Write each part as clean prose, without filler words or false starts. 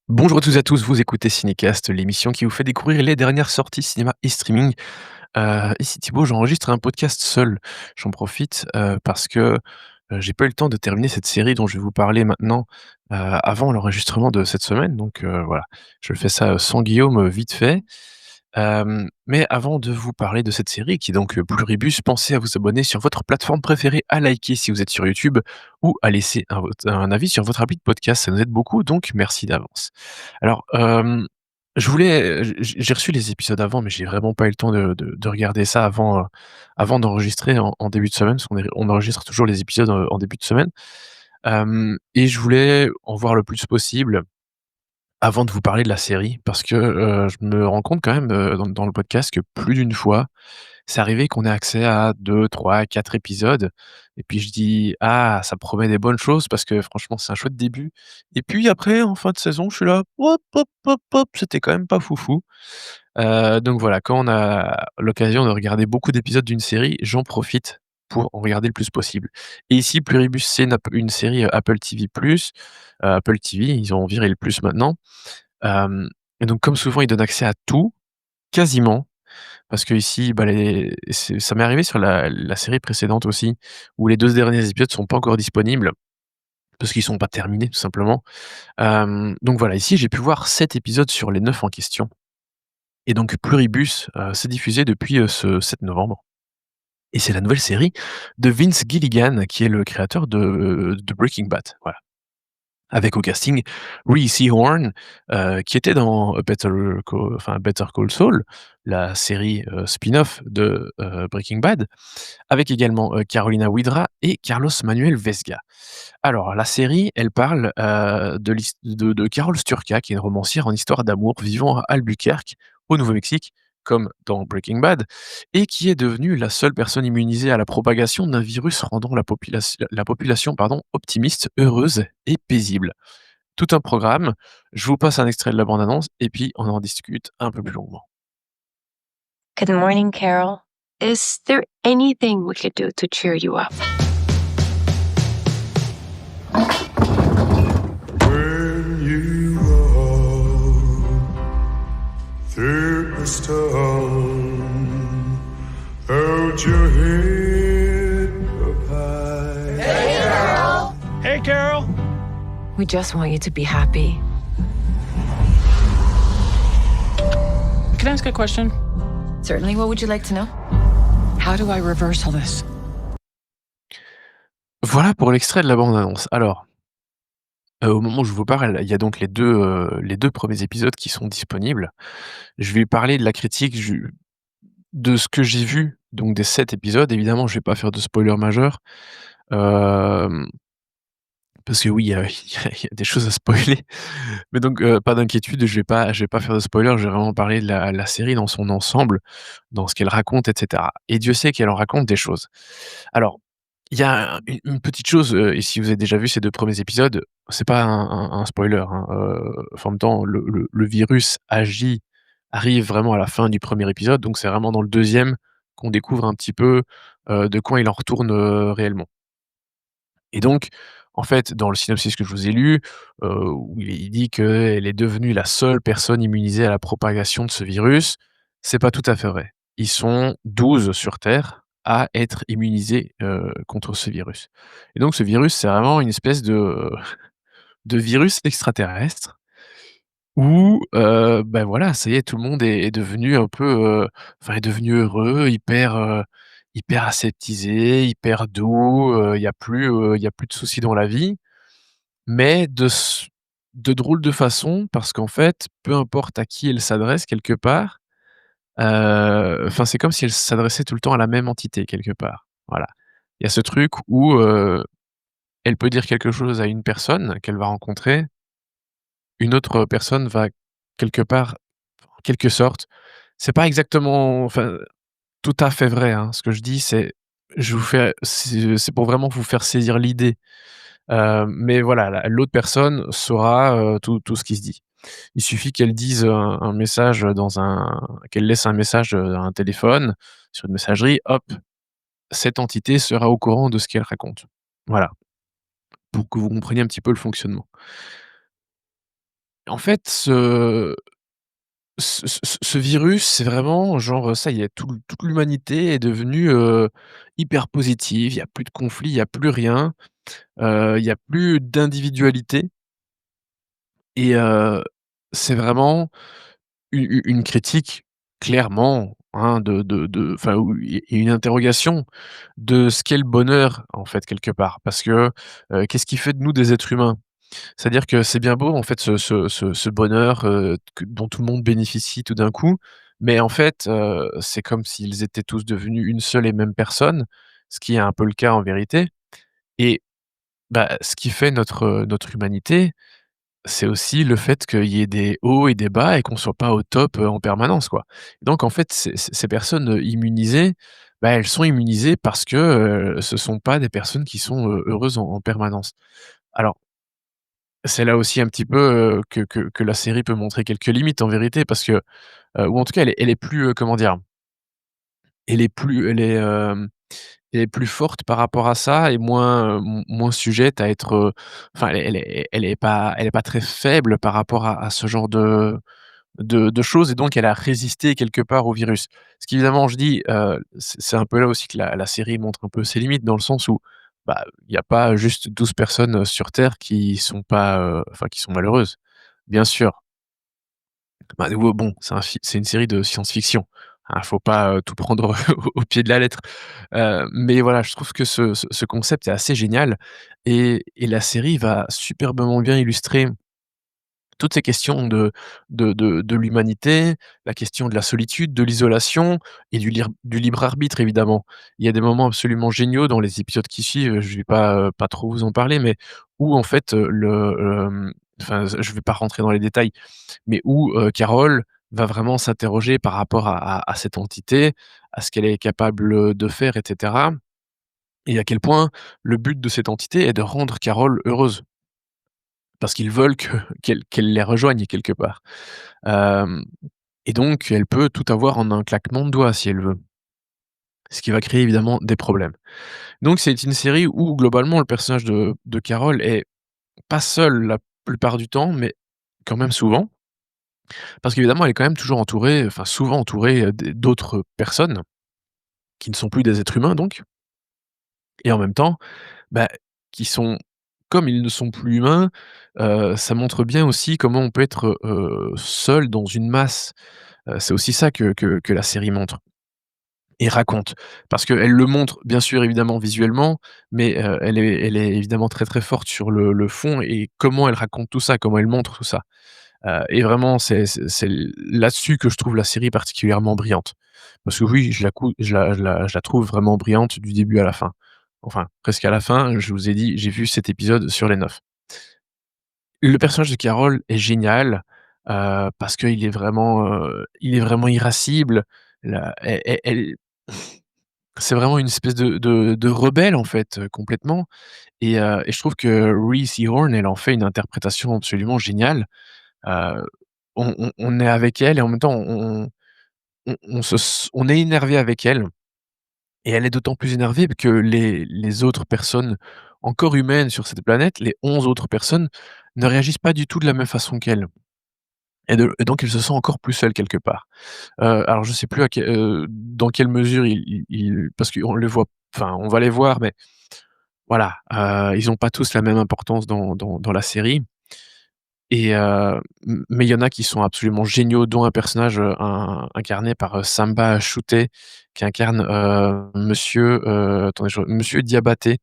Bonjour à tous et à tous, vous écoutez Cinécast, l'émission qui vous fait découvrir les dernières sorties cinéma et streaming. Ici Thibaut, j'enregistre un podcast seul. J'en profite, parce que, j'ai pas eu le temps de terminer cette série dont je vais vous parler maintenant, avant l'enregistrement de cette semaine donc voilà. Je fais ça, sans Guillaume, vite fait. Mais avant de vous parler de cette série qui est donc, Pluribus, pensez à vous abonner sur votre plateforme préférée, à liker si vous êtes sur YouTube ou à laisser un avis sur votre appli de podcast. Ça nous aide beaucoup, donc merci d'avance. Alors, je voulais, j'ai reçu les épisodes avant, mais j'ai vraiment pas eu le temps de regarder ça avant d'enregistrer en début de semaine, parce qu'on enregistre toujours les épisodes, en début de semaine. Et je voulais en voir le plus possible avant de vous parler de la série, parce que, je me rends compte quand même, dans le podcast que plus d'une fois, c'est arrivé qu'on ait accès à 2, 3, 4 épisodes et puis je dis: «Ah, ça promet des bonnes choses» parce que franchement, c'est un chouette début et puis après, en fin de saison, je suis là: «Hop, hop, hop, hop, c'était quand même pas foufou». Donc voilà, quand on a l'occasion de regarder beaucoup d'épisodes d'une série, j'en profite pour en regarder le plus possible. Et ici, Pluribus, c'est une série, Apple TV+, Apple TV, ils ont viré le plus maintenant. Hem et donc comme souvent, ils donnent accès à tout, quasiment, parce qu'ici, bah, ça m'est arrivé sur la série précédente aussi, où les 2 derniers épisodes sont pas encore disponibles, parce qu'ils sont pas terminés tout simplement. Donc voilà, ici, j'ai pu voir 7 épisodes sur les 9 en question et donc Pluribus, c'est diffusé depuis, ce 7 novembre et c'est la nouvelle série de Vince Gilligan, qui est le créateur de Breaking Bad, voilà. Avec au casting Reese Horn, qui était dans Better Call Saul, la série, spin-off de, Breaking Bad, avec également, Carolina Widra et Carlos Manuel Vesga. Alors la série, elle parle, de Carol Sturka, qui est une romancière en histoire d'amour vivant à Albuquerque, au Nouveau-Mexique, comme dans Breaking Bad, et qui est devenue la seule personne immunisée à la propagation d'un virus rendant la population, pardon, optimiste, heureuse et paisible. Tout un programme. Je vous passe un extrait de la bande annonce et puis on en discute un peu plus longuement. Good morning, Carol. Is there anything we could do to cheer you up? When you walk through the storm, hold your head up high. Hey, Carol. We just want you to be happy. Can I ask a question? Certainly. What would you like to know? How do I reverse all this? Voilà pour l'extrait de la bande annonce. Alors, au moment où je vous parle, il y a donc les 2 premiers épisodes qui sont disponibles. Je vais parler de la critique de ce que j'ai vu, donc des 7 épisodes. Évidemment, je vais pas faire de spoiler majeur, hem, parce que oui, il y a des choses à spoiler. Mais donc, pas d'inquiétude, je vais pas faire de spoiler, je vais vraiment parler de la série dans son ensemble, dans ce qu'elle raconte et cetera. Et Dieu sait qu'elle en raconte des choses. Alors, il y a une petite chose, et si vous avez déjà vu ces 2 premiers épisodes, c'est pas un spoiler, hein, enfin, en même temps, le virus arrive vraiment à la fin du premier épisode, donc c'est vraiment dans le deuxième qu'on découvre un petit peu, de quoi il en retourne, réellement. Et donc, en fait, dans le synopsis que je vous ai lu, où il dit qu'elle est devenue la seule personne immunisée à la propagation de ce virus, c'est pas tout à fait vrai. Ils sont 12 sur Terre à être immunisés, contre ce virus. Et donc ce virus, c'est vraiment une espèce de virus extraterrestre où, bah, voilà, ça y est, tout le monde est devenu un peu, est devenu heureux, hyper aseptisé, hyper doux, il y a plus de soucis dans la vie, mais de drôle de façon parce qu'en fait, peu importe à qui elle s'adresse quelque part, c'est comme si elle s'adressait tout le temps à la même entité quelque part. Voilà. Il y a ce truc où, elle peut dire quelque chose à une personne qu'elle va rencontrer, une autre personne va quelque part, en quelque sorte, c'est pas exactement tout à fait vrai, hein. Ce que je dis, c'est pour vraiment vous faire saisir l'idée. Mais voilà, l'autre personne saura, tout ce qui se dit. Il suffit qu'elle dise un message qu'elle laisse un message, à un téléphone, sur une messagerie, hop, cette entité sera au courant de ce qu'elle raconte. Voilà, pour que vous compreniez un petit peu le fonctionnement. En fait, ce virus, c'est vraiment genre, ça y est, toute l'humanité est devenue, hyper positive. Il y a plus de conflits, il y a plus rien, il y a plus d'individualité et c'est vraiment une critique clairement, hein, de enfin, ou et une interrogation de ce qu'est le bonheur, en fait, quelque part. Parce que, qu'est-ce qui fait de nous des êtres humains? C'est-à-dire que c'est bien beau, en fait, ce bonheur, que dont tout le monde bénéficie tout d'un coup, mais en fait, c'est comme s'ils étaient tous devenus une seule et même personne, ce qui est un peu le cas en vérité et bah, ce qui fait notre humanité, c'est aussi le fait qu'il y ait des hauts et des bas et qu'on soit pas au top, en permanence, quoi. Donc en fait, ces personnes, immunisées, bah, elles sont immunisées parce que, ce sont pas des personnes qui sont, heureuses en permanence. Alors, c'est là aussi un petit peu, que la série peut montrer quelques limites en vérité parce que, ou en tout cas elle est plus, comment dire? Elle est plus forte par rapport à ça et moins sujette à être, enfin elle est pas très faible par rapport à ce genre de choses et donc elle a résisté quelque part au virus. Ce qu'évidemment je dis, c'est un peu là aussi que la série montre un peu ses limites dans le sens où, bah, il y a pas juste 12 personnes, sur terre qui sont pas, enfin qui sont malheureuses. Bien sûr, bah, nouveau bon, c'est une série de science-fiction, hein, faut pas, tout prendre au pied de la lettre. Mais voilà, je trouve que ce concept est assez génial et la série va superbement bien illustrer toutes ces questions de l'humanité, la question de la solitude, de l'isolation et du libre arbitre évidemment. Il y a des moments absolument géniaux dans les épisodes qui suivent, je vais pas trop vous en parler, mais où en fait, enfin, je vais pas rentrer dans les détails, mais où, Carole va vraiment s'interroger par rapport à cette entité, à ce qu'elle est capable, de faire et cetera et à quel point le but de cette entité est de rendre Carole heureuse. Parce qu'ils veulent qu'elle les rejoigne quelque part. Hem et donc elle peut tout avoir en un claquement de doigts si elle veut. Ce qui va créer évidemment des problèmes. Donc c'est une série où globalement le personnage de Carole est pas seul la plupart du temps, mais quand même souvent. Parce qu'évidemment elle est quand même toujours entourée, enfin souvent entourée, d'autres personnes, qui ne sont plus des êtres humains donc et en même temps, bah, qui sont comme ils ne sont plus humains, ça montre bien aussi comment on peut être, seul dans une masse. C'est aussi ça que la série montre et raconte. Parce qu'elle le montre bien sûr évidemment visuellement, mais, elle est évidemment très, très forte sur le fond et comment elle raconte tout ça, comment elle montre tout ça. Et vraiment c'est là-dessus que je trouve la série particulièrement brillante. Parce que oui, je la trouve vraiment brillante du début à la fin. Enfin, presque à la fin, je vous ai dit, j'ai vu 7 épisodes sur les 9. Le personnage de Carole est génial, parce il est vraiment irascible. La elle c'est vraiment une espèce de rebelle, en fait, complètement et je trouve que Reese Ihorn, elle en fait une interprétation absolument géniale. Heu, on est avec elle et en même temps on est énervé avec elle et elle est d'autant plus énervée que les autres personnes encore humaines sur cette planète, les 11 autres personnes, ne réagissent pas du tout de la même façon qu'elle. Et donc il se sent encore plus seul quelque part. Alors je sais plus dans quelle mesure il parce qu'on les voit enfin on va les voir, mais voilà, ils ont pas tous la même importance dans la série et mais il y en a qui sont absolument géniaux, dont un personnage, incarné par, Samba Shuté qui incarne, attendez Monsieur Diabaté.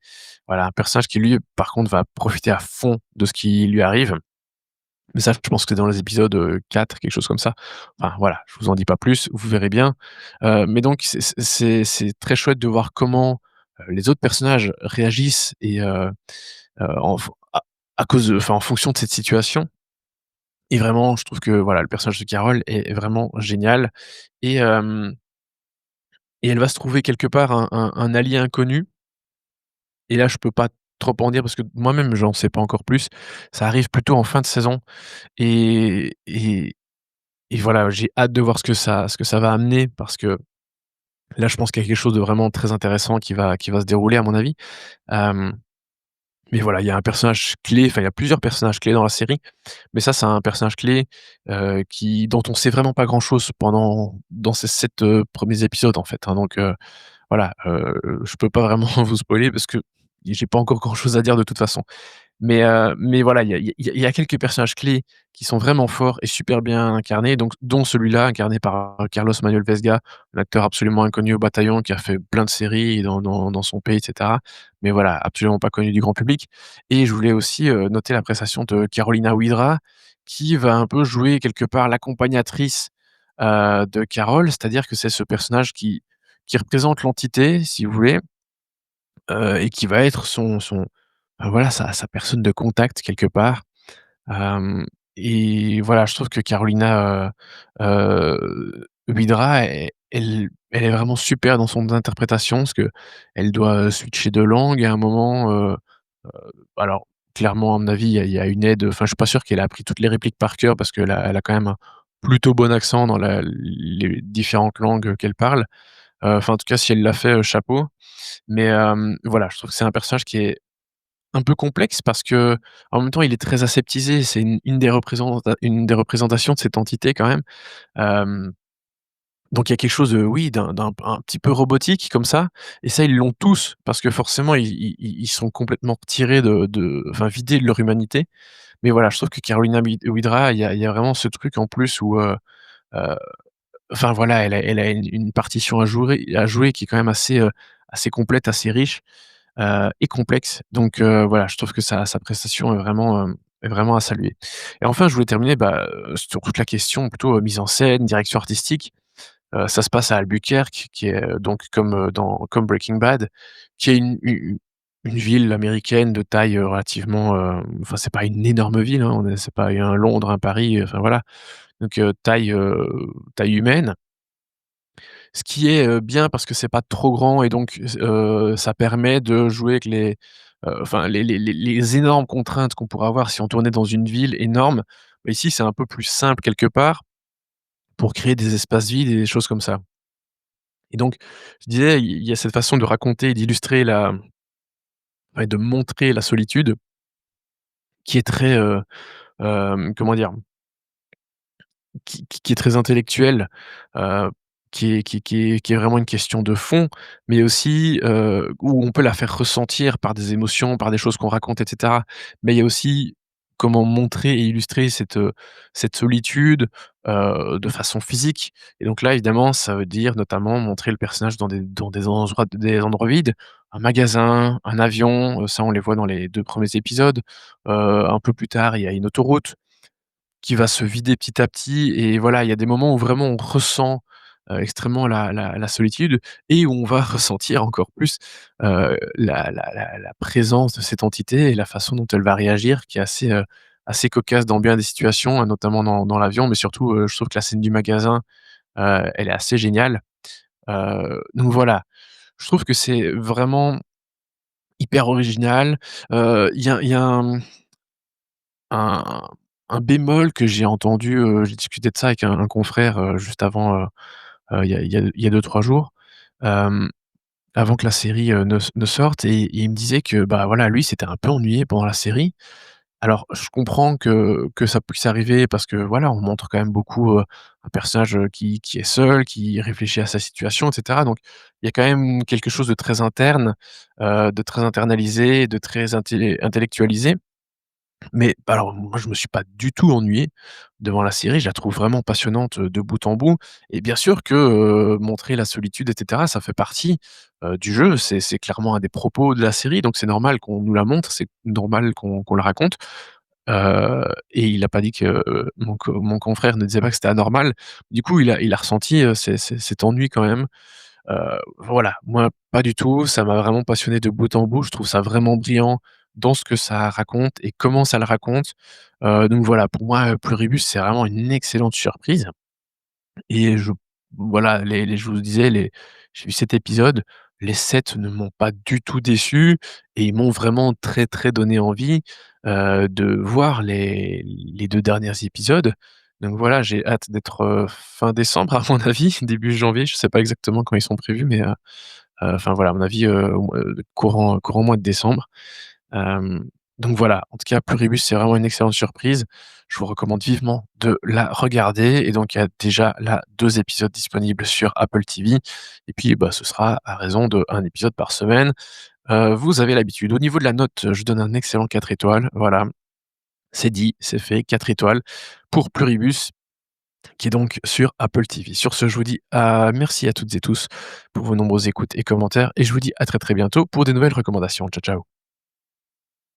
Voilà, un personnage qui lui, par contre, va profiter à fond de ce qui lui arrive. Mais ça, je pense que c'est dans les épisodes, 4, quelque chose comme ça. Enfin voilà, je vous en dis pas plus, vous verrez bien. Mais donc c'est très chouette de voir comment, les autres personnages réagissent et en f à cause de enfin, en fonction de cette situation et vraiment je trouve que voilà, le personnage de Carole est vraiment génial et hem et elle va se trouver quelque part un allié inconnu et là je peux pas trop en dire parce que moi-même j'en sais pas encore plus. Ça arrive plutôt en fin de saison et et Et voilà, j'ai hâte de voir ce que ça va amener parce que là, je pense qu'il y a quelque chose de vraiment très intéressant qui va se dérouler à mon avis. Hem, Mais voilà, il y a un personnage clé, enfin, il y a plusieurs personnages clés dans la série, mais ça, c'est un personnage clé, qui dont on sait vraiment pas grand-chose dans ces 7 premiers épisodes, en fait, hein, donc voilà, je peux pas vraiment vous spoiler parce que j'ai pas encore grand-chose à dire de toute façon. Mais voilà, il y a quelques personnages clés qui sont vraiment forts et super bien incarnés, donc dont celui-là incarné par Carlos Manuel Vesga, un acteur absolument inconnu au bataillon qui a fait plein de séries dans son pays et cetera. Mais voilà, absolument pas connu du grand public et je voulais aussi, noter la prestation de Carolina Widra qui va un peu jouer quelque part l'accompagnatrice, de Carol. C'est-à-dire que c'est ce personnage qui représente l'entité, si vous voulez, et qui va être voilà, sa personne de contact quelque part. Hem Et voilà, je trouve que Carolina, Widra, elle est vraiment super dans son interprétation parce qu'elle doit, switcher de langue à un moment, alors clairement à mon avis, il y a une aide, enfin je suis pas sûr qu'elle a appris toutes les répliques par cœur parce qu'elle a quand même un plutôt bon accent dans les différentes langues qu'elle parle. Enfin en tout cas si elle l'a fait, chapeau. Mais voilà, je trouve que c'est un personnage qui est un peu complexe parce qu'en même temps, il est très aseptisé. C'est une des représentations de cette entité quand même. Hem, donc il y a quelque chose, oui, d'un un petit peu robotique comme ça et ça, ils l'ont tous parce que forcément ils sont complètement retirés enfin vidés de leur humanité. Mais voilà, je trouve que Carolina Widra, il y a vraiment ce truc en plus où, heu, enfin voilà, elle a une partition à jouer qui est quand même assez complète, assez riche. Et complexe. Donc voilà, je trouve que sa prestation est vraiment à saluer. Et enfin, je voulais terminer, sur toute la question plutôt, mise en scène, direction artistique. Ça se passe à Albuquerque, qui est, donc comme Breaking Bad, qui est une ville américaine de taille, relativement, enfin, c'est pas une énorme ville, hein, c'est pas un Londres, un Paris, enfin voilà. Donc taille humaine. Ce qui est, bien parce que c'est pas trop grand et donc ça permet de jouer avec enfin les énormes contraintes qu'on pourrait avoir si on tournait dans une ville énorme. Bah, ici, c'est un peu plus simple quelque part pour créer des espaces vides et des choses comme ça. Et donc, je disais, il y a cette façon de raconter et d'illustrer et de montrer la solitude qui est très, comment dire? Qui est très intellectuel, heu, qui est vraiment une question de fond, mais aussi, où on peut la faire ressentir par des émotions, par des choses qu'on raconte et cetera. Mais il y a aussi comment montrer et illustrer cette solitude, de façon physique et donc là, évidemment, ça veut dire notamment montrer le personnage dans des endroits vides, un magasin, un avion, ça on les voit dans les 2 premiers épisodes. Un peu plus tard, il y a une autoroute qui va se vider petit à petit et voilà, il y a des moments où vraiment on ressent, extrêmement la solitude et où on va ressentir encore plus, la présence de cette entité et la façon dont elle va réagir qui est assez cocasse dans bien des situations, notamment dans l'avion, mais surtout, je trouve que la scène du magasin, elle est assez géniale. Donc voilà, je trouve que c'est vraiment hyper original. Il y a un un bémol que j'ai entendu, j'ai discuté de ça avec un confrère, juste avant, il y a 2-3 jours, hem, avant que la série, ne sorte et il me disait que, bah, voilà, lui, s'était un peu ennuyé pendant la série. Alors je comprends que ça puisse arriver parce que, voilà, on montre quand même beaucoup, un personnage, qui est seul, qui réfléchit à sa situation et cetera. Donc il y a quand même quelque chose de très interne, de très internalisé, de très intellectualisé. Mais alors moi je me suis pas du tout ennuyé devant la série, je la trouve vraiment passionnante, de bout en bout et bien sûr que, montrer la solitude et cetera, ça fait partie, du jeu. C'est clairement un des propos de la série, donc c'est normal qu'on nous la montre, c'est normal qu'on la raconte, et il a pas dit que, mon confrère ne disait pas que c'était anormal. Du coup il a ressenti, cet ennui quand même. Voilà, moi pas du tout, ça m'a vraiment passionné de bout en bout. Je trouve ça vraiment brillant dans ce que ça raconte et comment ça le raconte. Donc voilà, pour moi, Pluribus, c'est vraiment une excellente surprise et voilà, je vous disais, j'ai vu 7 épisodes, les 7 ne m'ont pas du tout déçu et ils m'ont vraiment très, très donné envie, de voir les 2 derniers épisodes. Donc voilà, j'ai hâte d'être, fin décembre à mon avis, début janvier, je sais pas exactement quand ils sont prévus, mais enfin voilà, à mon avis, courant mois de décembre. Hem, donc voilà, en tout cas, Pluribus, c'est vraiment une excellente surprise. Je vous recommande vivement de la regarder et donc il y a déjà là 2 épisodes disponibles sur Apple TV et puis, bah, ce sera à raison d'1 épisode par semaine. Vous avez l'habitude. Au niveau de la note, je donne un excellent 4 étoiles, voilà. C'est dit, c'est fait, 4 étoiles pour Pluribus qui est donc sur Apple TV. Sur ce, je vous dis, merci à toutes et tous pour vos nombreuses écoutes et commentaires et je vous dis à très, très bientôt pour des nouvelles recommandations. Ciao, ciao.